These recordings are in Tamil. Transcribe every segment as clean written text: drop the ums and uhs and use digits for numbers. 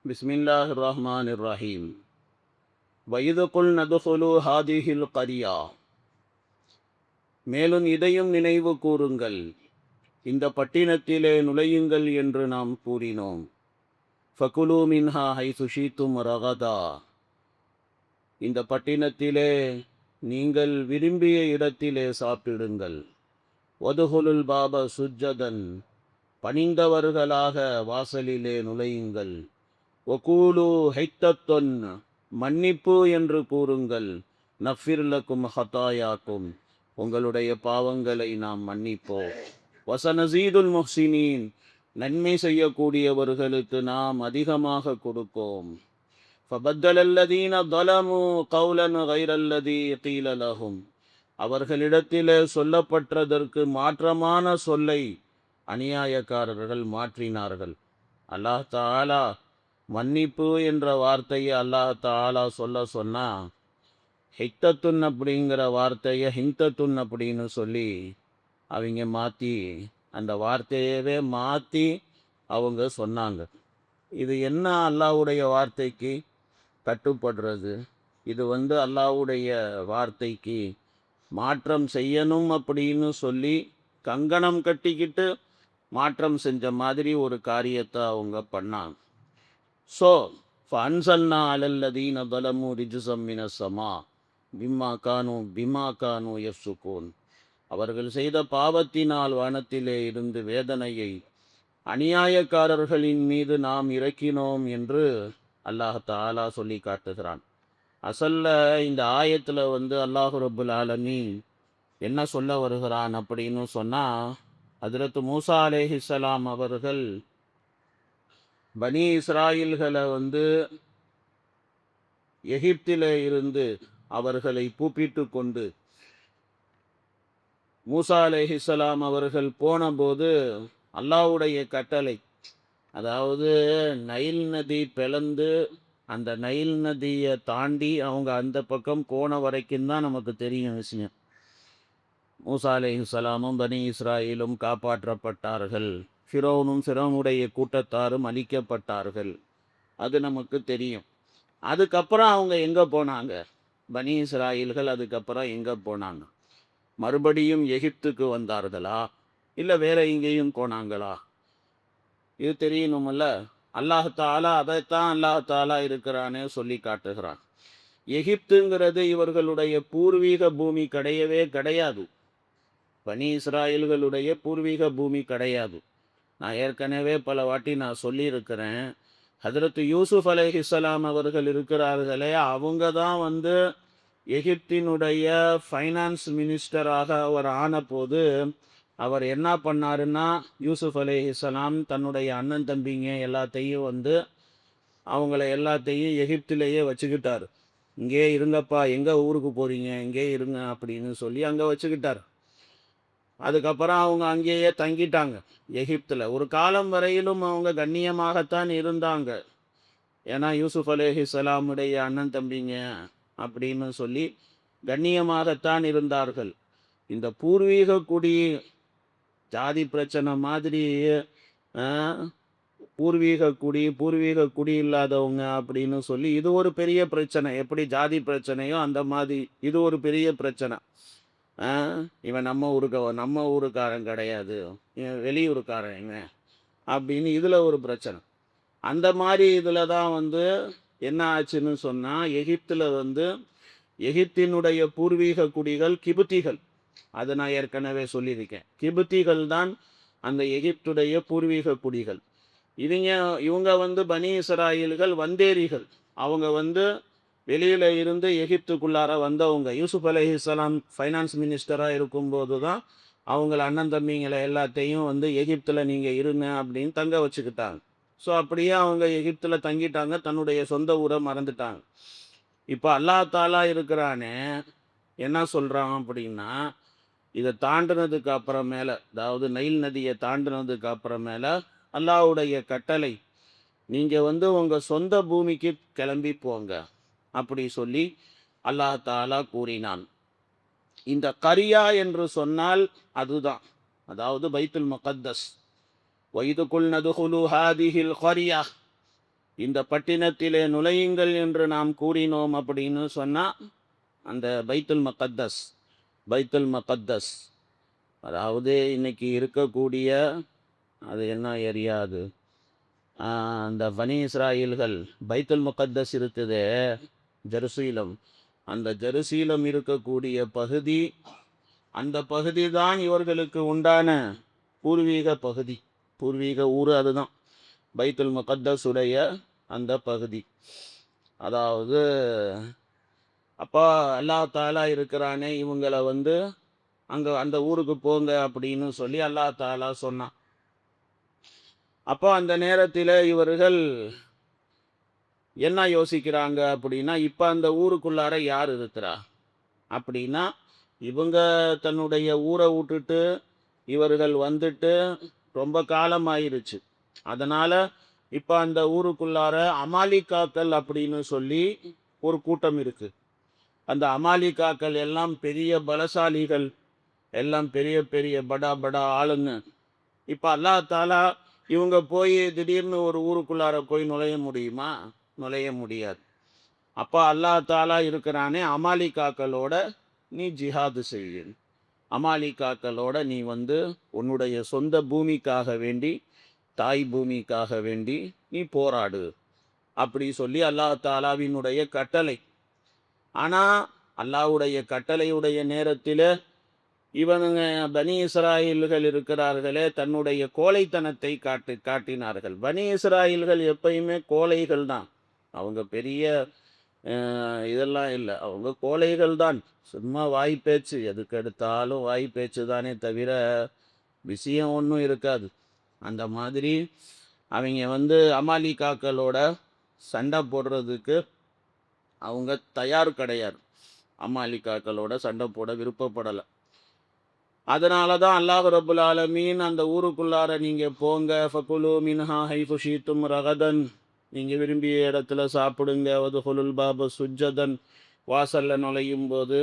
பிஸ்மில்லாஹிர் ரஹ்மானிர் ரஹீம். வயது குல் நதுகுலு ஹாதிஹில் கரியா. மேலும் இதையும் நினைவு கூறுங்கள், இந்த பட்டினத்திலே நுழையுங்கள் என்று நாம் கூறினோம். ஃபகுலு மின்ஹா ஹைசு ஷீத்தும் ரகதா. இந்த பட்டினத்திலே நீங்கள் விரும்பிய இடத்திலே சாப்பிடுங்கள். வதுகுலுல் பாப சுஜ்ஜதன். பணிந்தவர்களாக வாசலிலே நுழையுங்கள். வகூலு ஹைத்தத்தொன். மன்னிப்பு என்று கூறுங்கள். நஃபிர்லக்கும் ஹதாயாக்கும். உங்களுடைய பாவங்களை நாம் மன்னிப்போம். வசனசீதுல் முஹ்சினீன். நன்மை செய்யக்கூடியவர்களுக்கு நாம் அதிகமாக கொடுப்போம். ஃபபத்தலல்லதீன ظلموا قولا غير الذي قيل لهم. அவர்களிடத்திலே சொல்லப்பட்டதற்கு மாற்றமான சொல்லை அநியாயக்காரர்கள் மாற்றினார்கள். அல்லாஹ் தஆலா மன்னிப்பு என்ற வார்த்தையை அல்லாஹ் தஆலா சொன்னா ஹித்தத்துன் அப்படிங்கிற வார்த்தையை ஹிந்தத்துன் அப்படின்னு சொல்லி அவங்க மாற்றி அந்த வார்த்தையவே மாற்றி அவங்க சொன்னாங்க. இது என்ன அல்லாஹ்வுடைய வார்த்தைக்கு கட்டுப்படுறது? இது அல்லாஹ்வுடைய வார்த்தைக்கு மாற்றம் செய்யணும் அப்படின்னு சொல்லி கங்கணம் கட்டிக்கிட்டு மாற்றம் செஞ்ச மாதிரி ஒரு காரியத்தை அவங்க பண்ணாங்க. ஸோ ஃபன்சல்னா அலல்லதீன ظلموا رجزا من السماء பிமா கானு யஃப்சுகூன். அவர்கள் செய்த பாவத்தினால் வானத்திலே இருந்து வேதனையை அநியாயக்காரர்களின் மீது நாம் இறக்கினோம் என்று அல்லாஹ் தஆலா சொல்லி காட்டுகிறான். அசல்ல இந்த ஆயத்தில் அல்லாஹ் ரப்புல் ஆலமீன் என்ன சொல்ல வருகிறான் அப்படின்னு சொன்னால், ஹஜ்ரத் மூசா அலைஹிஸ்ஸலாம் அவர்கள் பனி இஸ்ராயில்களை எகிப்திலே இருந்து அவர்களை கூப்பிட்டு கொண்டு மூசா அலைஹிஸ்ஸலாம் அவர்கள் போனபோது அல்லாஹ்வுடைய கட்டளை, அதாவது நைல் நதி பிளந்து அந்த நைல் நதியை தாண்டி அவங்க அந்த பக்கம் போன வரைக்கும் தான் நமக்கு தெரியும் விஷயம். மூசா அலைஹிஸ்ஸலாமும் பனி இஸ்ராயிலும் காப்பாற்றப்பட்டார்கள். ஃபிரௌனுடைய கூட்டத்தாரும் அழிக்கப்பட்டார்கள். அது நமக்கு தெரியும். அதுக்கப்புறம் அவங்க எங்கே போனாங்க? பனி இஸ்ராயில்கள் அதுக்கப்புறம் எங்கே போனாங்க? மறுபடியும் எகிப்துக்கு வந்தார்களா, இல்லை வேற எங்கேயும் போனாங்களா? இது தெரியணும்ல. அல்லாஹ் தஆலா அதைத்தான் அல்லாஹ் தஆலா இருக்கிறானே சொல்லி காட்டுகிறான். எகிப்துங்கிறது இவர்களுடைய பூர்வீக பூமி கிடையவே கிடையாது. பனி இஸ்ராயல்களுடைய பூர்வீக பூமி கிடையாது. நான் ஏற்கனவே பல வாட்டி நான் சொல்லியிருக்கிறேன். ஹஜ்ரத் யூசுப் அலைஹிஸ்ஸலாம் அவர்கள் இருக்கிறார்களே, அவங்க தான் எகிப்தினுடைய ஃபைனான்ஸ் மினிஸ்டராக அவர் ஆன போது அவர் என்ன பண்ணாருன்னா, யூசுப் அலைஹிஸ்ஸலாம் தன்னுடைய அண்ணன் தம்பிங்க எல்லாத்தையும் அவங்கள எல்லாத்தையும் எகிப்திலேயே வச்சுக்கிட்டார். இங்கே இருங்கப்பா, எங்கே ஊருக்கு போகிறீங்க, இங்கே இருங்க அப்படின்னு சொல்லி அங்கே வச்சுக்கிட்டார். அதுக்கப்புறம் அவங்க அங்கேயே தங்கிட்டாங்க எகிப்தில். ஒரு காலம் வரையிலும் அவங்க கண்ணியமாகத்தான் இருந்தாங்க. ஏன்னா யூசுப் அலைஹிஸ்ஸலாமுடைய அண்ணன் தம்பிங்க அப்படின்னு சொல்லி கண்ணியமாகத்தான் இருந்தார்கள். இந்த பூர்வீக குடி ஜாதி பிரச்சனை மாதிரி பூர்வீக குடி இல்லாதவங்க அப்படின்னு சொல்லி இது ஒரு பெரிய பிரச்சனை. எப்படி ஜாதி பிரச்சனையோ அந்த மாதிரி இது ஒரு பெரிய பிரச்சனை. இவன் நம்ம ஊருக்காரன் கிடையாது, இவன் வெளியூருக்காரன் இவன் அப்படின்னு இதில் ஒரு பிரச்சனை. அந்த மாதிரி இதில் தான் என்ன ஆச்சுன்னு சொன்னால், எகிப்தில் எகிப்தினுடைய பூர்வீக குடிகள் கிபுத்திகள். அதை நான் ஏற்கனவே சொல்லியிருக்கேன். கிபுத்திகள் தான் அந்த எகிப்துடைய பூர்வீக குடிகள். இவங்க பனி இஸ்ராயில்கள் வந்தேரிகள். அவங்க வெளியில் இருந்து எகிப்துக்குள்ளார வந்தவங்க. யூசுப் அலைஹிஸ்ஸலாம் ஃபைனான்ஸ் மினிஸ்டராக இருக்கும்போது தான் அவங்கள அண்ணன் தம்பிங்களை எல்லாத்தையும் எகிப்தில் நீங்கள் இருங்க அப்படின்னு தங்க வச்சுக்கிட்டாங்க. ஸோ அப்படியே அவங்க எகிப்தில் தங்கிட்டாங்க, தன்னுடைய சொந்த ஊரை மறந்துட்டாங்க. இப்போ அல்லாஹ் தஆலா இருக்கிறானே என்ன சொல்கிறான் அப்படின்னா, இதை தாண்டினதுக்கு அப்புறமேல, அதாவது நைல் நதியை தாண்டினதுக்கு அப்புறமேல அல்லாஹ்வுடைய கட்டளை, நீங்கள் உங்கள் சொந்த பூமிக்கு கிளம்பி போங்க அப்படி சொல்லி அல்லாஹ் தஆலா கூறினான். இந்த கரியா என்று சொன்னால் அதுதான், அதாவது பைத்துல் முகத்தஸ். வைது குல் நதுகுலு ஹாதிஹில் கரியா. இந்த பட்டினத்திலே நுழையுங்கள் என்று நாம் கூறினோம் அப்படின்னு சொன்னால் அந்த பைத்துல் முகத்தஸ், பைத்துல் முகத்தஸ் அதாவது இன்னைக்கு இருக்கக்கூடிய அது என்ன ஏரியா அது, அந்த பனி இஸ்ராயல்கள் பைத்துல் முகத்தஸ் இருக்குது ஜெருசீலம், அந்த ஜெருசீலம் இருக்கக்கூடிய பகுதி, அந்த பகுதி தான் இவர்களுக்கு உண்டான பூர்வீக பகுதி, பூர்வீக ஊர் அதுதான் பைத்துல் முகத்தஸ் உடைய அந்த பகுதி. அதாவது அப்போ அல்லாஹ் தாலா இருக்கிறானே இவங்களை வந்து அங்கே அந்த ஊருக்கு போங்க அப்படின்னு சொல்லி அல்லாஹ் தாலா சொன்னான். அப்போ அந்த நேரத்தில் இவர்கள் என்ன யோசிக்கிறாங்க அப்படின்னா, இப்போ அந்த ஊருக்குள்ளார யார் இருக்கிறா அப்படின்னா, இவங்க தன்னுடைய ஊரை விட்டுட்டு இவர்கள் வந்துட்டு ரொம்ப காலம் ஆயிருச்சு. அதனால் இப்போ அந்த ஊருக்குள்ளார அமாலிகாக்கள் அப்படின்னு சொல்லி ஒரு கூட்டம் இருக்குது. அந்த அமாலிகாக்கள் எல்லாம் பெரிய பலசாலிகள், எல்லாம் பெரிய பெரிய படா படா ஆளுங்க. இப்போ அல்லாஹ் தாலா இவங்க போய் திடீர்னு ஒரு ஊருக்குள்ளார போய் நுழைய முடியுமா? நுழைய முடியாது. அப்போ அல்லாஹ் தாலா இருக்கிறானே, அமாலிகாக்களோட நீ ஜிஹாது செய்ய, அமாலிகாக்களோட நீ வந்து உன்னுடைய சொந்த பூமிக்காக வேண்டி, தாய் பூமிக்காக வேண்டி நீ போராடு அப்படி சொல்லி அல்லாஹ் தாலாவினுடைய கட்டளை. ஆனால் அல்லாஹ்வுடைய கட்டளையுடைய நேரத்தில் இவனுங்க பனி இஸ்ராயல்கள் இருக்கிறார்களே தன்னுடைய கோழைத்தனத்தை காட்டினார்கள். பனி இஸ்ராயல்கள் எப்பயுமே கோழைகள் தான், அவங்க பெரிய இதெல்லாம் இல்லை, அவங்க கோழைகள் தான். சும்மா வாய்ப்பேச்சு, எதுக்கு எடுத்தாலும் வாய்ப்பேச்சு தானே தவிர விஷயம் ஒன்றும் இருக்காது. அந்த மாதிரி அவங்க வந்து அமாலிகாக்களோட சண்டை போடுறதுக்கு அவங்க தயார் கிடையாது, அமாலிகாக்களோட சண்டை போட விருப்பப்படலை. அதனால தான் அல்லாஹ் ரப்புல் ஆலமீன் அந்த ஊருக்குள்ளார நீங்கள் போங்க, ஃபகுலு மின்ஹா ஹைஃபு ஷீத்தும் ரகதன், நீங்கள் விரும்பிய இடத்துல சாப்பிடுங்க, வதுஹுலுல் பாப சுஜ்ஜதன், வாசல்ல நுழையும் போது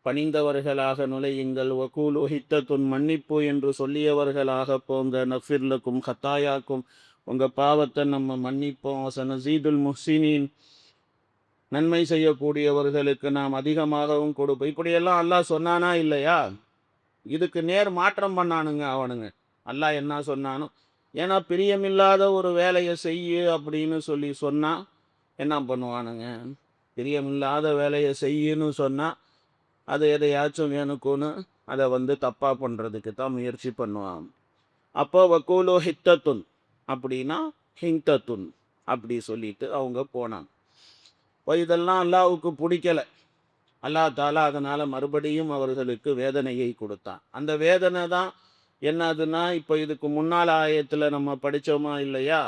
பணிந்தவர்களாக நுழையுங்கள், வகூலு ஹித்தத்துன் மன்னிப்பு என்று சொல்லியவர்களாக போங்க, நஃபிர்லக்கும் ஹத்தாயாக்கும், உங்கள் பாவத்தை நம்ம மன்னிப்போம், சனசீதுல் முஹ்சினீன், நன்மை செய்யக்கூடியவர்களுக்கு நாம் அதிகமாகவும் கொடுப்போம். இப்படியெல்லாம் அல்லாஹ் சொன்னானா இல்லையா? இதுக்கு நேர் மாற்றம் பண்ணானுங்க அவனுங்க. அல்லாஹ் என்ன சொன்னானோ, ஏன்னா பிரியமில்லாத ஒரு வேலையை செய்யு அப்படின்னு சொல்லி சொன்னால் என்ன பண்ணுவானுங்க? பிரியமில்லாத வேலையை செய்யுன்னு சொன்னால் அது எதையாச்சும் வேணுக்குன்னு அதை வந்து தப்பாக பண்ணுறதுக்கு தான் முயற்சி பண்ணுவான். அப்போ வக்கூலோ ஹித்தத்துன் அப்படின்னா ஹிங்தத்துன் அப்படி சொல்லிட்டு அவங்க போனாங்க. இப்போ இதெல்லாம் அல்லாஹ்வுக்கு பிடிக்கலை. அல்லாஹ் தாலா அதனால் மறுபடியும் அவர்களுக்கு வேதனையை கொடுத்தான். அந்த வேதனை தான் என்னதுன்னா, இப்போ இதுக்கு முன்னால் ஆயத்தில் நம்ம படித்தோமா இல்லையா,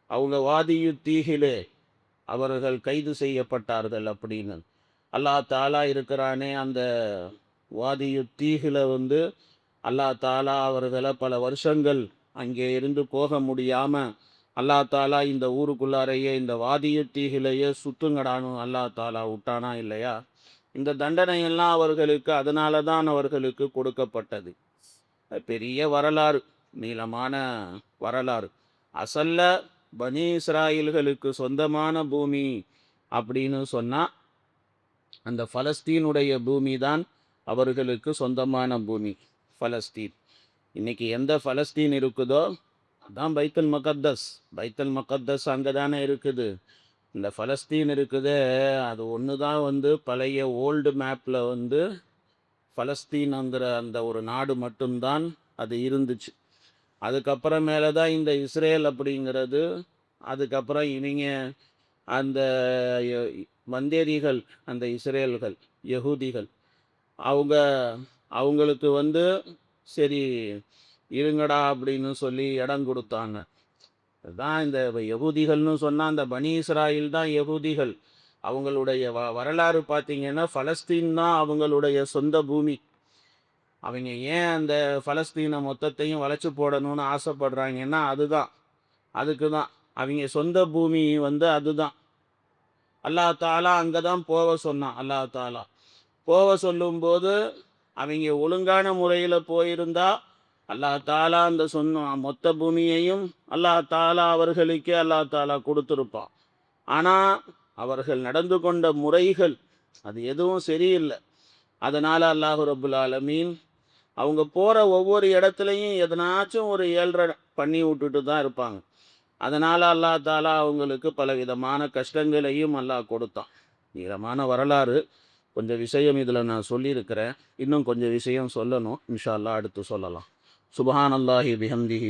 அவங்க வாதியு தீகிலே அவர்கள் கைது செய்யப்பட்டார்கள் அப்படின்னு. அல்லாஹ் தாலா இருக்கிறானே அந்த வாதியு தீகில் வந்து அல்லாஹ் தாலா அவர்களை பல வருஷங்கள் அங்கே இருந்து போக முடியாமல் அல்லாஹ் தாலா இந்த ஊருக்குள்ளாரையே இந்த வாதியு தீகிலேயே சுத்துங்கடானும் அல்லாஹ் தாலா விட்டானா இல்லையா? இந்த தண்டனையெல்லாம் அவர்களுக்கு அதனால தான் அவர்களுக்கு கொடுக்கப்பட்டது. பெரிய வரலாறு, நீளமான வரலாறு. அசல்ல பனி இஸ்ராயல்களுக்கு சொந்தமான பூமி அப்படின்னு சொன்னால் அந்த பலஸ்தீனுடைய பூமி தான் அவர்களுக்கு சொந்தமான பூமி, பலஸ்தீன். இன்னைக்கு எந்த பலஸ்தீன் இருக்குதோ அதான் பைத்துல் முகத்தஸ். பைத்துல் முகத்தஸ் அங்கே தானே இருக்குது. இந்த பலஸ்தீன் இருக்குது, அது ஒன்று தான் வந்து பழைய ஓல்டு மேப்பில் வந்து பலஸ்தீனுங்கிற அந்த ஒரு நாடு மட்டும்தான் அது இருந்துச்சு. அதுக்கப்புறமேல தான் இந்த இஸ்ரேல் அப்படிங்கிறது. அதுக்கப்புறம் இவங்க அந்த வந்தேரிகள், அந்த இஸ்ரேல்கள், யகூதிகள், அவங்க அவங்களுக்கு வந்து சரி இருங்கடா அப்படின்னு சொல்லி இடம் கொடுத்தாங்க. அதுதான் இந்த யகூதிகள்னு சொன்னால் அந்த பனி இஸ்ராயில் தான் யகூதிகள். அவங்களுடைய வரலாறு பார்த்தீங்கன்னா பலஸ்தீன் தான் அவங்களுடைய சொந்த பூமி. அவங்க ஏன் அந்த பலஸ்தீனை மொத்தத்தையும் வளைச்சி போடணும்னு ஆசைப்படுறாங்கன்னா அதுக்கு தான் அவங்க சொந்த பூமி வந்து அதுதான். அல்லாஹ் தாலா அங்கே தான் போக சொன்னான். அல்லாஹ் தாலா போக சொல்லும்போது அவங்க ஒழுங்கான முறையில் போயிருந்தா அல்லாஹ் தாலா அந்த சொன்ன மொத்த பூமியையும் அல்லாஹ் தாலா அவர்களுக்கே அல்லாஹ் தாலா கொடுத்துருப்பான். ஆனால் அவர்கள் நடந்து கொண்ட முறைகள் அது எதுவும் சரியில்லை. அதனால் அல்லாஹ் ரப்புல் ஆலமீன் அவங்க போகிற ஒவ்வொரு இடத்துலையும் எதனாச்சும் ஒரு ஏழ்ரை பண்ணி விட்டுட்டு தான் இருப்பாங்க. அதனால் அல்லாஹ் தாலா அவங்களுக்கு பலவிதமான கஷ்டங்களையும் அல்லாஹ் கொடுத்தான். நீளமான வரலாறு, கொஞ்சம் விஷயம் இதில் நான் சொல்லியிருக்கிறேன். இன்னும் கொஞ்சம் விஷயம் சொல்லணும். இன்ஷா அல்லாஹ் அடுத்து சொல்லலாம். சுப்ஹானல்லாஹி பிஹம்திஹி.